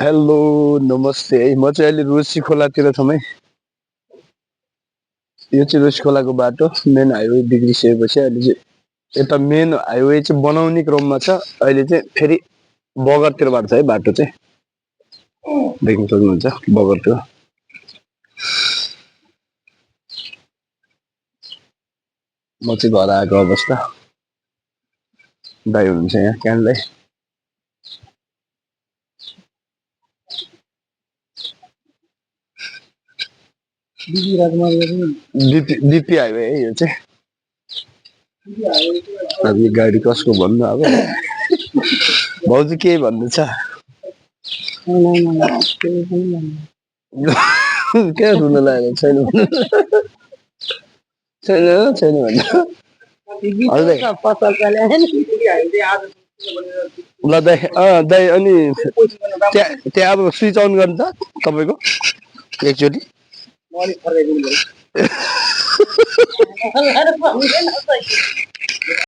Hello नमस्ते है म चाहिँ अहिले रुसी खोलातिर छौँ है। यो चाहिँ रुसी खोलाको बाटो मेन हाइवे बिग्रिसकेपछि अहिले चाहिँ यता मेन हाइवे चाहिँ बनाउने क्रममा छ। अहिले चाहिँ फेरि बगरतिरबाट छ है बाटो चाहिँ देख्न सक्नुहुन्छ बगरतिर। म चाहिँ घर आएको अवस्था दाइ हुनुहुन्छ यहाँ क्यानलाई डिपी हाइवे है यो चाहिँ। अब यो गाडी कसको भन्नु अब भाउजू के भन्नु छ क्या रुन लागेको छैन छैन छैन भन्नु ल दाइ दाइ अनि त्यहाँ अब स्विच अन गर्नु त तपाईँको एकचोटि